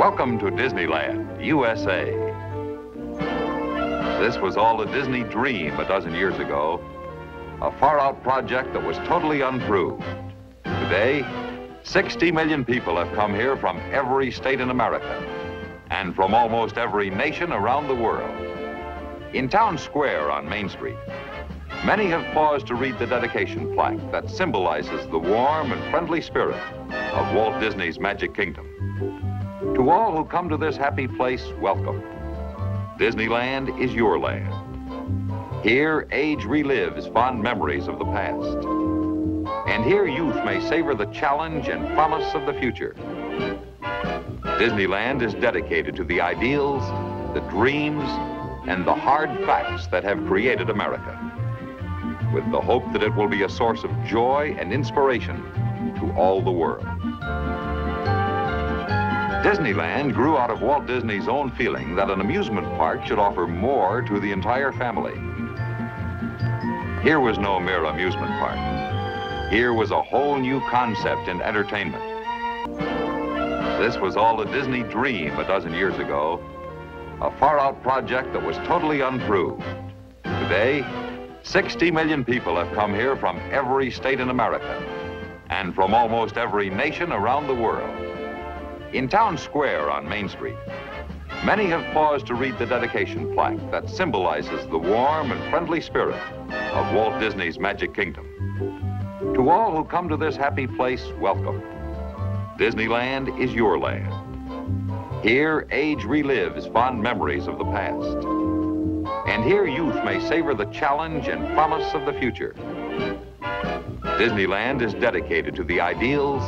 Welcome to Disneyland, USA. This was all a Disney dream a dozen years ago, a far-out project that was totally unproved. Today, 60 million people have come here from every state in America and from almost every nation around the world. In Town Square on Main Street, many have paused to read the dedication plaque that symbolizes the warm and friendly spirit of Walt Disney's Magic Kingdom. To all who come to this happy place, welcome. Disneyland is your land. Here, age relives fond memories of the past. And here, youth may savor the challenge and promise of the future. Disneyland is dedicated to the ideals, the dreams, and the hard facts that have created America, with the hope that it will be a source of joy and inspiration to all the world. Disneyland grew out of Walt Disney's own feeling that an amusement park should offer more to the entire family. Here was no mere amusement park. Here was a whole new concept in entertainment. This was all a Disney dream a dozen years ago, a far-out project that was totally unproved. Today, 60 million people have come here from every state in America and from almost every nation around the world. In Town Square on Main Street, many have paused to read the dedication plaque that symbolizes the warm and friendly spirit of Walt Disney's Magic Kingdom. To all who come to this happy place, welcome. Disneyland is your land. Here, age relives fond memories of the past. And here, youth may savor the challenge and promise of the future. Disneyland is dedicated to the ideals,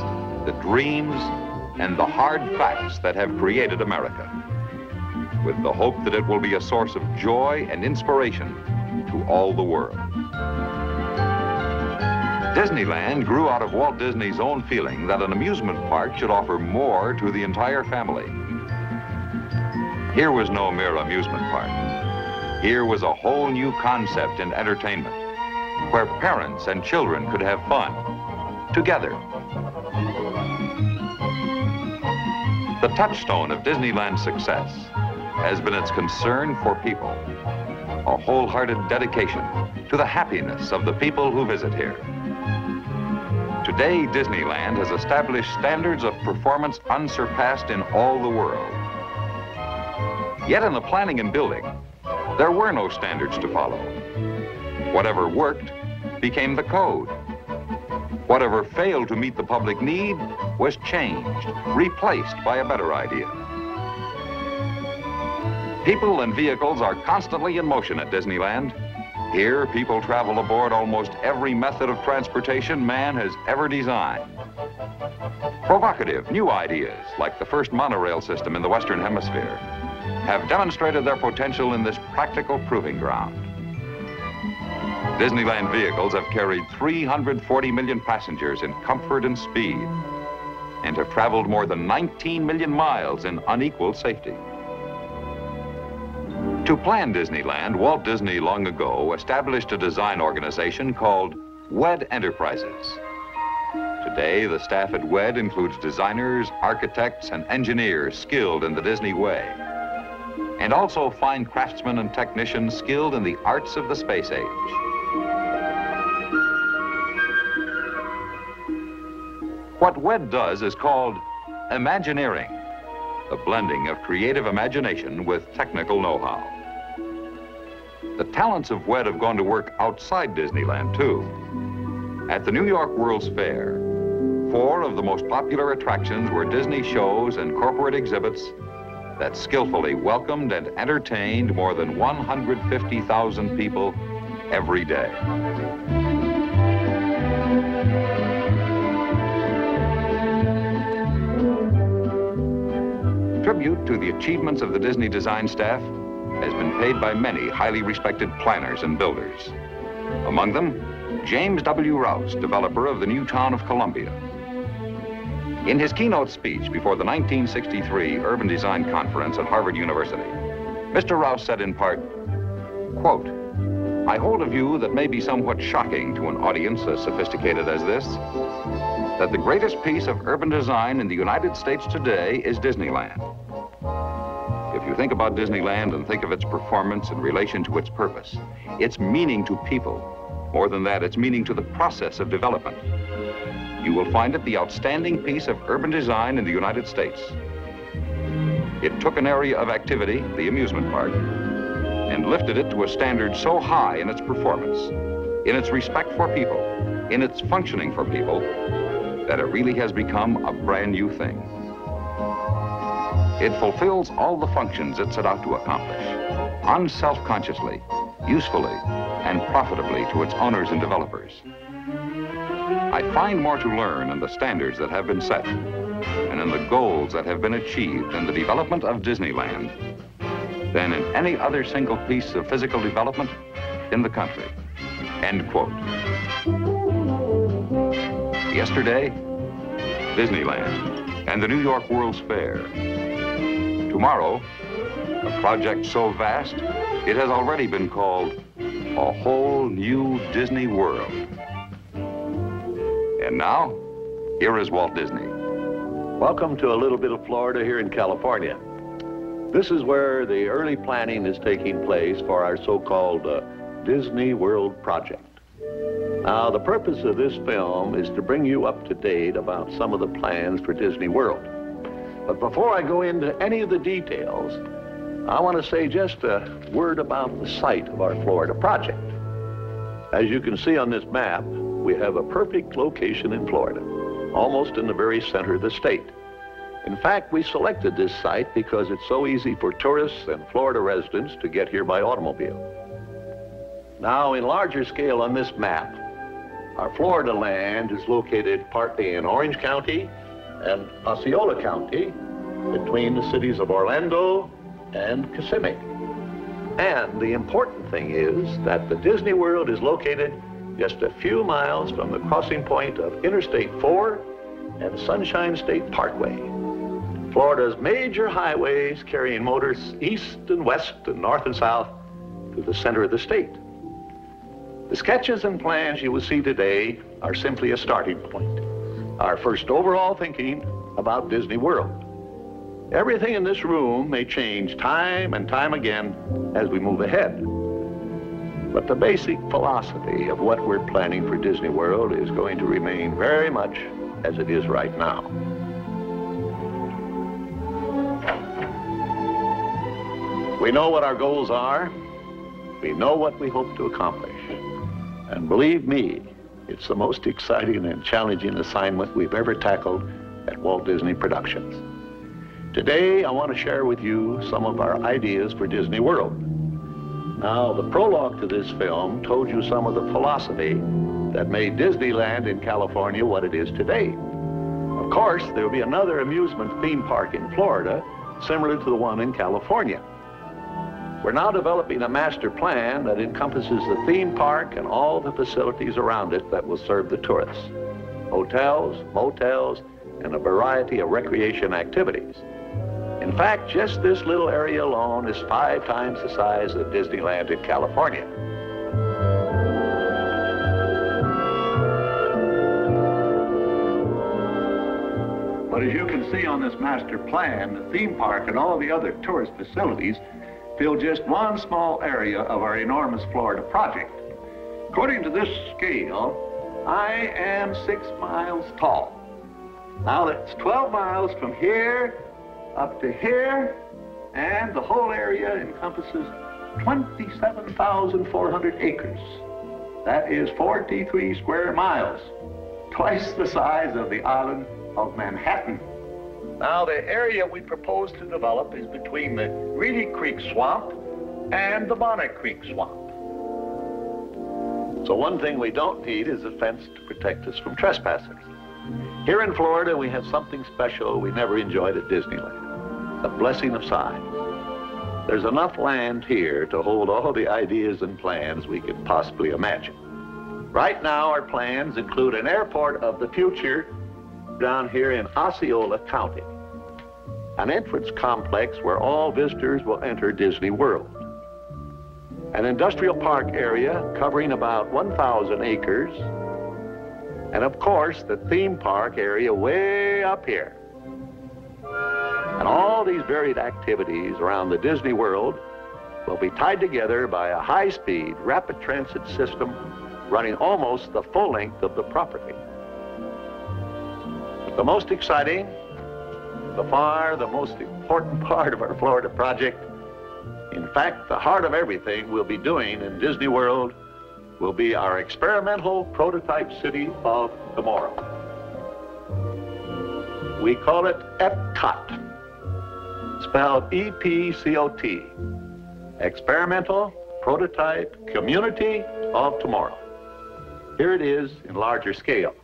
the dreams, and the hard facts that have created America, with the hope that it will be a source of joy and inspiration to all the world. Disneyland grew out of Walt Disney's own feeling that an amusement park should offer more to the entire family. Here was no mere amusement park. Here was a whole new concept in entertainment, where parents and children could have fun together. The touchstone of Disneyland's success has been its concern for people, a wholehearted dedication to the happiness of the people who visit here. Today, Disneyland has established standards of performance unsurpassed in all the world. Yet in the planning and building, there were no standards to follow. Whatever worked became the code. Whatever failed to meet the public need was changed, replaced by a better idea. People and vehicles are constantly in motion at Disneyland. Here, people travel aboard almost every method of transportation man has ever designed. Provocative new ideas, like the first monorail system in the Western Hemisphere, have demonstrated their potential in this practical proving ground. Disneyland vehicles have carried 340 million passengers in comfort and speed and have traveled more than 19 million miles in unequaled safety. To plan Disneyland, Walt Disney long ago established a design organization called WED Enterprises. Today, the staff at WED includes designers, architects, and engineers skilled in the Disney way, and also fine craftsmen and technicians skilled in the arts of the space age. What WED does is called Imagineering, the blending of creative imagination with technical know-how. The talents of WED have gone to work outside Disneyland, too. At the New York World's Fair, 4 of the most popular attractions were Disney shows and corporate exhibits that skillfully welcomed and entertained more than 150,000 people every day. Tribute to the achievements of the Disney design staff has been paid by many highly respected planners and builders. Among them, James W. Rouse, developer of the new town of Columbia. In his keynote speech before the 1963 Urban Design Conference at Harvard University, Mr. Rouse said in part, quote, "I hold a view that may be somewhat shocking to an audience as sophisticated as this, that the greatest piece of urban design in the United States today is Disneyland. you think about Disneyland and think of its performance in relation to its purpose, its meaning to people, more than that, its meaning to the process of development, you will find it the outstanding piece of urban design in the United States. It took an area of activity, the amusement park, and lifted it to a standard so high in its performance, in its respect for people, in its functioning for people, that it really has become a brand new thing. It fulfills all the functions it set out to accomplish, unself-consciously, usefully, and profitably to its owners and developers. I find more to learn in the standards that have been set and in the goals that have been achieved in the development of Disneyland than in any other single piece of physical development in the country. End quote. Yesterday, Disneyland and the New York World's Fair. Tomorrow, a project so vast, it has already been called a whole new Disney World. And now, here is Walt Disney. Welcome to a little bit of Florida here in California. This is where the early planning is taking place for our so-called Disney World project. Now, the purpose of this film is to bring you up to date about some of the plans for Disney World. But before I go into any of the details, I want to say just a word about the site of our Florida project. As you can see on this map, we have a perfect location in Florida, almost in the very center of the state. In fact, we selected this site because it's so easy for tourists and Florida residents to get here by automobile. Now, in larger scale on this map, our Florida land is located partly in Orange County and Osceola County, between the cities of Orlando and Kissimmee. And the important thing is that the Disney World is located just a few miles from the crossing point of Interstate 4 and Sunshine State Parkway, Florida's major highways carrying motors east and west and north and south to the center of the state. The sketches and plans you will see today are simply a starting point, our first overall thinking about Disney World. Everything in this room may change time and time again as we move ahead. But the basic philosophy of what we're planning for Disney World is going to remain very much as it is right now. We know what our goals are. We know what we hope to accomplish. And believe me, it's the most exciting and challenging assignment we've ever tackled at Walt Disney Productions. Today, I want to share with you some of our ideas for Disney World. Now, the prologue to this film told you some of the philosophy that made Disneyland in California what it is today. Of course, there will be another amusement theme park in Florida, similar to the one in California. We're now developing a master plan that encompasses the theme park and all the facilities around it that will serve the tourists. Hotels, motels, and a variety of recreation activities. In fact, just this little area alone is 5 times the size of Disneyland in California. But as you can see on this master plan, the theme park and all the other tourist facilities fill just one small area of our enormous Florida project. According to this scale, I am 6 miles tall. Now that's 12 miles from here up to here, and the whole area encompasses 27,400 acres. That is 43 square miles, twice the size of the island of Manhattan. Now, the area we propose to develop is between the Reedy Creek Swamp and the Bonnet Creek Swamp. So one thing we don't need is a fence to protect us from trespassers. Here in Florida, we have something special we never enjoyed at Disneyland, the blessing of size. There's enough land here to hold all the ideas and plans we could possibly imagine. Right now, our plans include an airport of the future down here in Osceola County, an entrance complex where all visitors will enter Disney World, an industrial park area covering about 1,000 acres, and of course, the theme park area way up here. And all these varied activities around the Disney World will be tied together by a high-speed, rapid transit system running almost the full length of the property. But the most exciting, the most important part of our Florida project, in fact, the heart of everything we'll be doing in Disney World, will be our experimental prototype city of tomorrow. We call it Epcot, spelled E-P-C-O-T, Experimental Prototype Community of Tomorrow. Here it is in larger scale.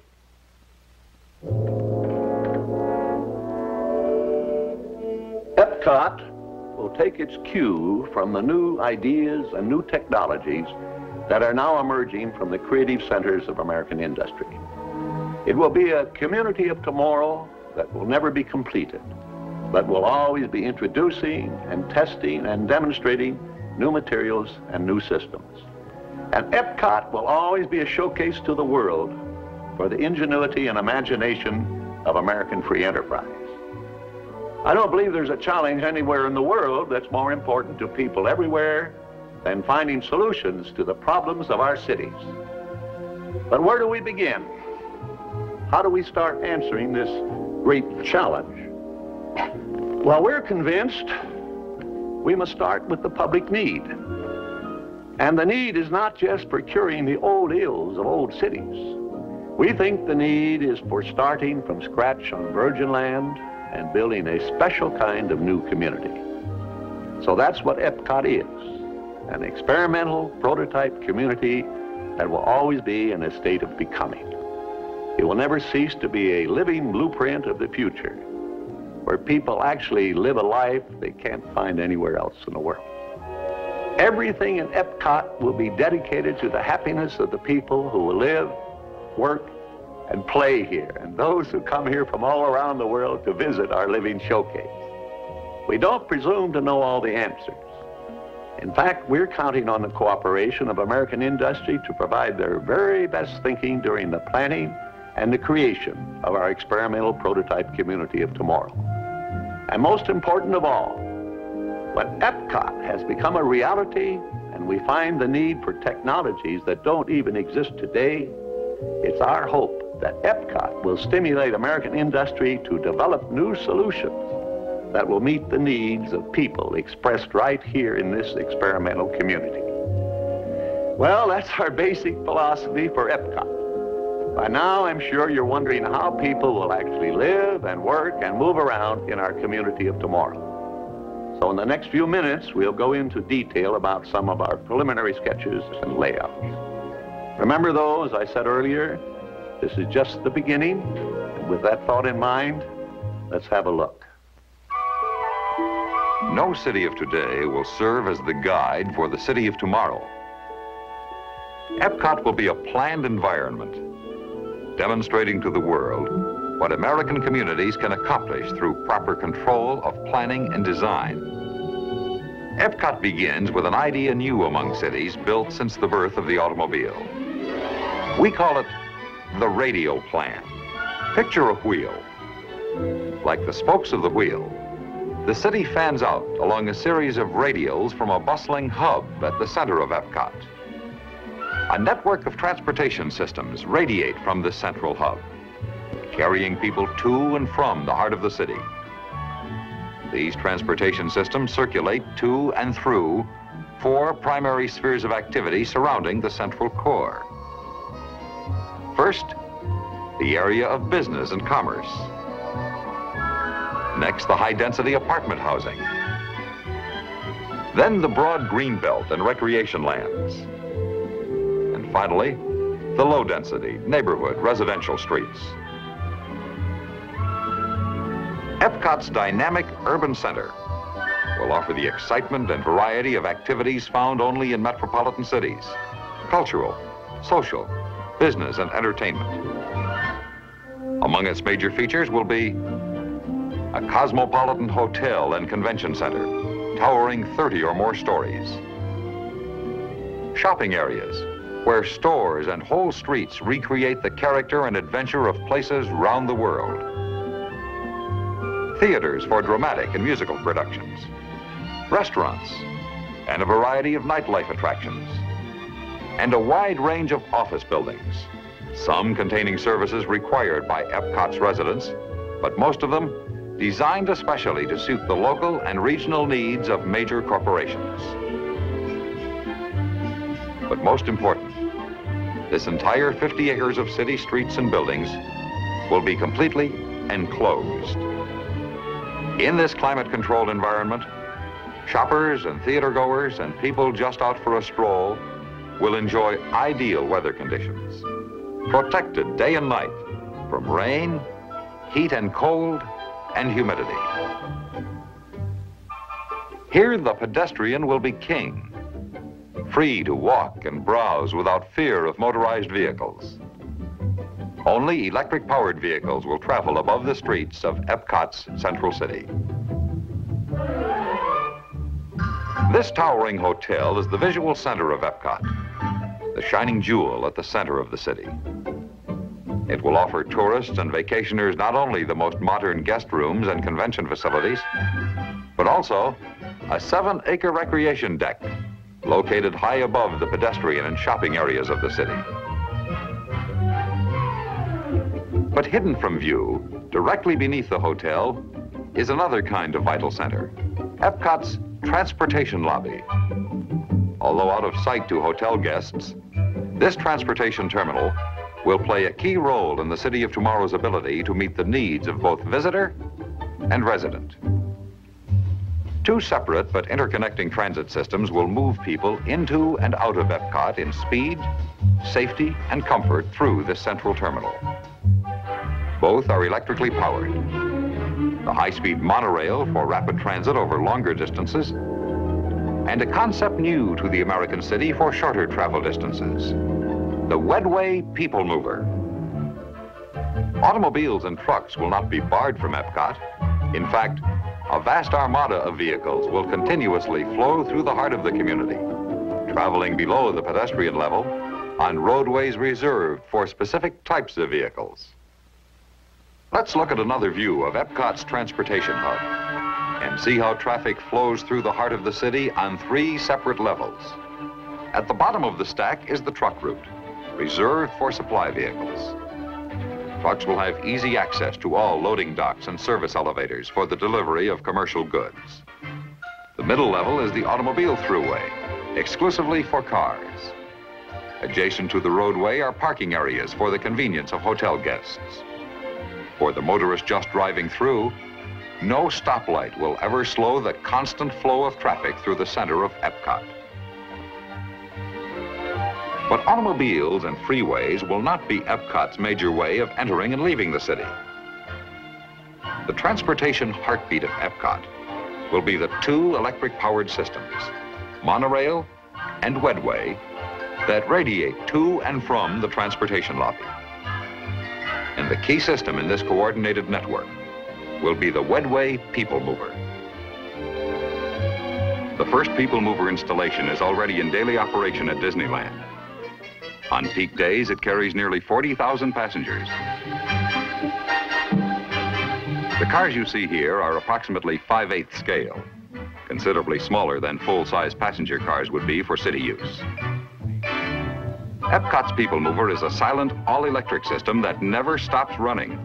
Epcot will take its cue from the new ideas and new technologies that are now emerging from the creative centers of American industry. It will be a community of tomorrow that will never be completed, but will always be introducing and testing and demonstrating new materials and new systems. And Epcot will always be a showcase to the world for the ingenuity and imagination of American free enterprise. I don't believe there's a challenge anywhere in the world that's more important to people everywhere than finding solutions to the problems of our cities. But where do we begin? How do we start answering this great challenge? Well, we're convinced we must start with the public need. And the need is not just for curing the old ills of old cities. We think the need is for starting from scratch on virgin land and building a special kind of new community. So that's what Epcot is, an experimental prototype community that will always be in a state of becoming. It will never cease to be a living blueprint of the future, where people actually live a life they can't find anywhere else in the world. Everything in Epcot will be dedicated to the happiness of the people who will live, work, and play here, and those who come here from all around the world to visit our living showcase. We don't presume to know all the answers. In fact, we're counting on the cooperation of American industry to provide their very best thinking during the planning and the creation of our experimental prototype community of tomorrow. And most important of all, when Epcot has become a reality and we find the need for technologies that don't even exist today, it's our hope that Epcot will stimulate American industry to develop new solutions that will meet the needs of people expressed right here in this experimental community. Well, that's our basic philosophy for Epcot. By now, I'm sure you're wondering how people will actually live and work and move around in our community of tomorrow. So in the next few minutes, we'll go into detail about some of our preliminary sketches and layouts. Remember though, as I said earlier, this is just the beginning, and with that thought in mind, let's have a look. No city of today will serve as the guide for the city of tomorrow. Epcot will be a planned environment, demonstrating to the world what American communities can accomplish through proper control of planning and design. Epcot begins with an idea new among cities built since the birth of the automobile. We call it the radial plan. Picture a wheel. Like the spokes of the wheel, the city fans out along a series of radials from a bustling hub at the center of Epcot. A network of transportation systems radiate from this central hub, carrying people to and from the heart of the city. These transportation systems circulate to and through 4 primary spheres of activity surrounding the central core. First, the area of business and commerce. Next, the high-density apartment housing. Then the broad greenbelt and recreation lands. And finally, the low-density neighborhood residential streets. Epcot's dynamic urban center will offer the excitement and variety of activities found only in metropolitan cities: cultural, social, business, and entertainment. Among its major features will be a cosmopolitan hotel and convention center, towering 30 or more stories. Shopping areas, where stores and whole streets recreate the character and adventure of places round the world. theaters for dramatic and musical productions, restaurants, and a variety of nightlife attractions, and a wide range of office buildings, some containing services required by Epcot's residents, but most of them designed especially to suit the local and regional needs of major corporations. But most important, this entire 50 acres of city streets and buildings will be completely enclosed. In this climate-controlled environment, shoppers and theater goers and people just out for a stroll will enjoy ideal weather conditions, protected day and night from rain, heat and cold, and humidity. Here the pedestrian will be king, free to walk and browse without fear of motorized vehicles. Only electric-powered vehicles will travel above the streets of Epcot's Central City. This towering hotel is the visual center of Epcot, the shining jewel at the center of the city. It will offer tourists and vacationers not only the most modern guest rooms and convention facilities, but also a 7-acre recreation deck located high above the pedestrian and shopping areas of the city. But hidden from view, directly beneath the hotel, is another kind of vital center, Epcot's transportation lobby. Although out of sight to hotel guests, this transportation terminal will play a key role in the City of Tomorrow's ability to meet the needs of both visitor and resident. Two separate but interconnecting transit systems will move people into and out of Epcot in speed, safety, and comfort through this central terminal. Both are electrically powered. The high-speed monorail for rapid transit over longer distances, and a concept new to the American city for shorter travel distances, the Wedway People Mover. Automobiles and trucks will not be barred from Epcot. In fact, a vast armada of vehicles will continuously flow through the heart of the community, traveling below the pedestrian level on roadways reserved for specific types of vehicles. Let's look at another view of Epcot's transportation hub and see how traffic flows through the heart of the city on 3 separate levels. At the bottom of the stack is the truck route, reserved for supply vehicles. Trucks will have easy access to all loading docks and service elevators for the delivery of commercial goods. The middle level is the automobile throughway, exclusively for cars. Adjacent to the roadway are parking areas for the convenience of hotel guests. For the motorist just driving through, no stoplight will ever slow the constant flow of traffic through the center of Epcot. But automobiles and freeways will not be Epcot's major way of entering and leaving the city. The transportation heartbeat of Epcot will be the 2 electric-powered systems, monorail and Wedway, that radiate to and from the transportation lobby. And the key system in this coordinated network will be the Wedway People Mover. The first People Mover installation is already in daily operation at Disneyland. On peak days, it carries nearly 40,000 passengers. The cars you see here are approximately 5/8 scale, considerably smaller than full-size passenger cars would be for city use. Epcot's People Mover is a silent, all-electric system that never stops running.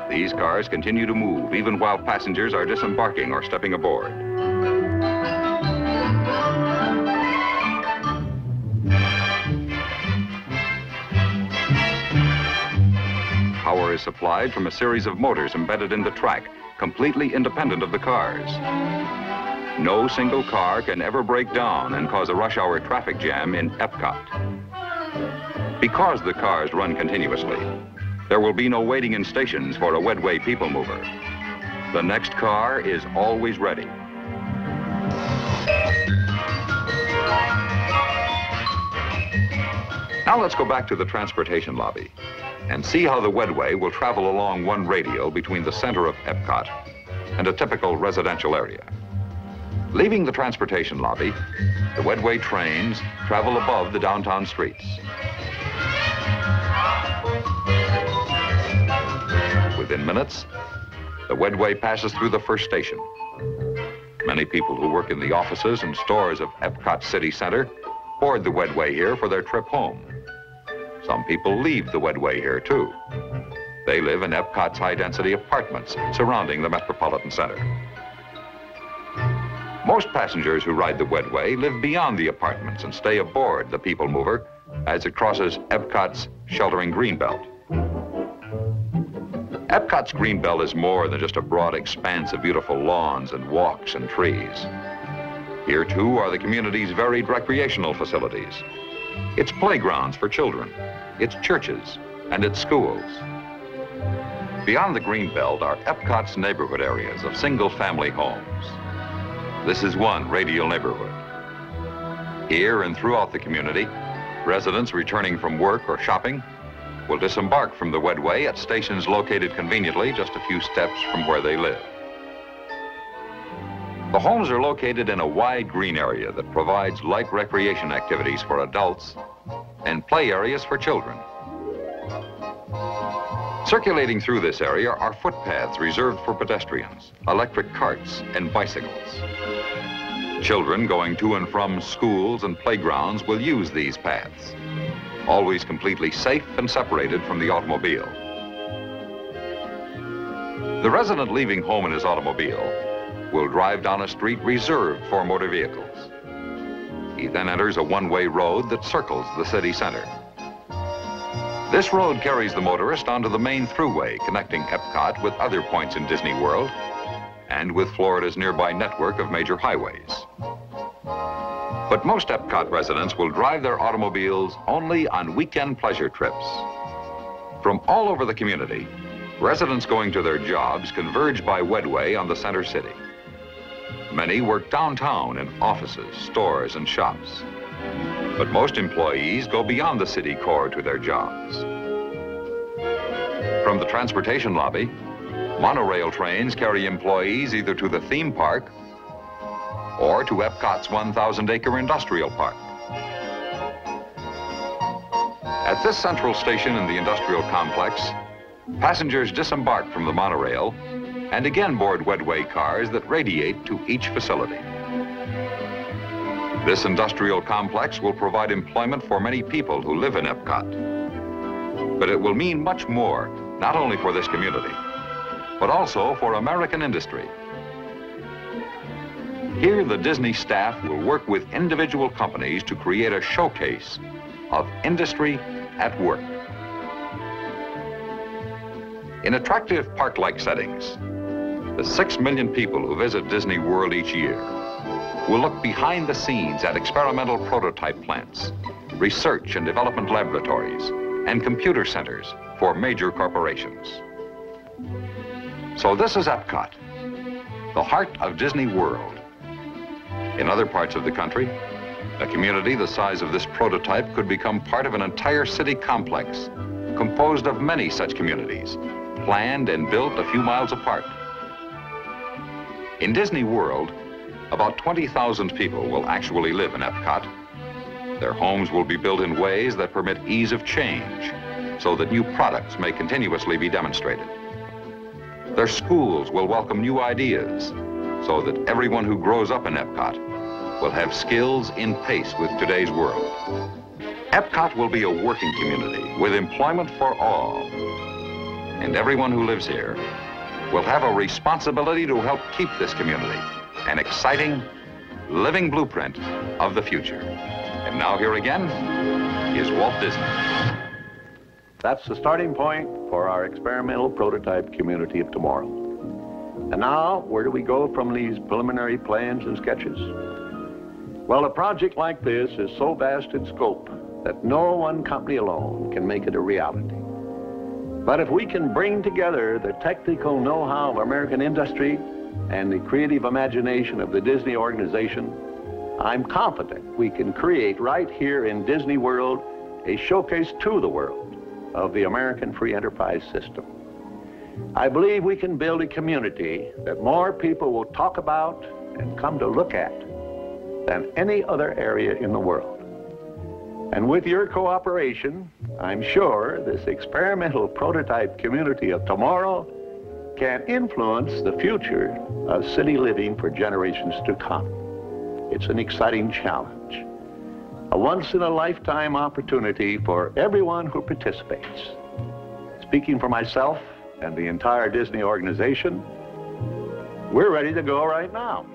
These cars continue to move even while passengers are disembarking or stepping aboard. Power is supplied from a series of motors embedded in the track, completely independent of the cars. No single car can ever break down and cause a rush hour traffic jam in Epcot. Because the cars run continuously, there will be no waiting in stations for a Wedway People Mover. The next car is always ready. Now let's go back to the transportation lobby and see how the Wedway will travel along one radial between the center of Epcot and a typical residential area. Leaving the transportation lobby, the Wedway trains travel above the downtown streets. Within minutes, the Wedway passes through the first station. Many people who work in the offices and stores of Epcot City Center board the Wedway here for their trip home. Some people leave the Wedway here too. They live in Epcot's high-density apartments surrounding the Metropolitan Center. Most passengers who ride the Wedway live beyond the apartments and stay aboard the People Mover as it crosses Epcot's sheltering greenbelt. Epcot's greenbelt is more than just a broad expanse of beautiful lawns and walks and trees. Here, too, are the community's varied recreational facilities. Its playgrounds for children, its churches, and its schools. Beyond the greenbelt are Epcot's neighborhood areas of single-family homes. This is one radial neighborhood. Here and throughout the community, residents returning from work or shopping will disembark from the Wedway at stations located conveniently just a few steps from where they live. The homes are located in a wide green area that provides light recreation activities for adults and play areas for children. Circulating through this area are footpaths reserved for pedestrians, electric carts, and bicycles. Children going to and from schools and playgrounds will use these paths, always completely safe and separated from the automobile. The resident leaving home in his automobile will drive down a street reserved for motor vehicles. He then enters a one-way road that circles the city center. This road carries the motorist onto the main thruway connecting Epcot with other points in Disney World and with Florida's nearby network of major highways. But most Epcot residents will drive their automobiles only on weekend pleasure trips. From all over the community, residents going to their jobs converge by Wedway on the center city. Many work downtown in offices, stores, and shops. But most employees go beyond the city core to their jobs. From the transportation lobby, monorail trains carry employees either to the theme park or to Epcot's 1,000-acre industrial park. At this central station in the industrial complex, passengers disembark from the monorail and again board Wedway cars that radiate to each facility. This industrial complex will provide employment for many people who live in Epcot. But it will mean much more, not only for this community, but also for American industry. Here, the Disney staff will work with individual companies to create a showcase of industry at work. In attractive park-like settings, the 6 million people who visit Disney World each year will look behind the scenes at experimental prototype plants, research and development laboratories, and computer centers for major corporations. So this is Epcot, the heart of Disney World. In other parts of the country, a community the size of this prototype could become part of an entire city complex composed of many such communities, planned and built a few miles apart. In Disney World, about 20,000 people will actually live in Epcot. Their homes will be built in ways that permit ease of change so that new products may continuously be demonstrated. Their schools will welcome new ideas so that everyone who grows up in Epcot will have skills in pace with today's world. Epcot will be a working community with employment for all. And everyone who lives here will have a responsibility to help keep this community an exciting, living blueprint of the future. And now here again is Walt Disney. That's the starting point for our experimental prototype community of tomorrow. And now, where do we go from these preliminary plans and sketches? Well, a project like this is so vast in scope that no one company alone can make it a reality. But if we can bring together the technical know-how of American industry and the creative imagination of the Disney organization, I'm confident we can create right here in Disney World a showcase to the world of the American free enterprise system. I believe we can build a community that more people will talk about and come to look at than any other area in the world. And with your cooperation, I'm sure this experimental prototype community of tomorrow can influence the future of city living for generations to come. It's an exciting challenge, a once-in-a-lifetime opportunity for everyone who participates. Speaking for myself and the entire Disney organization, we're ready to go right now.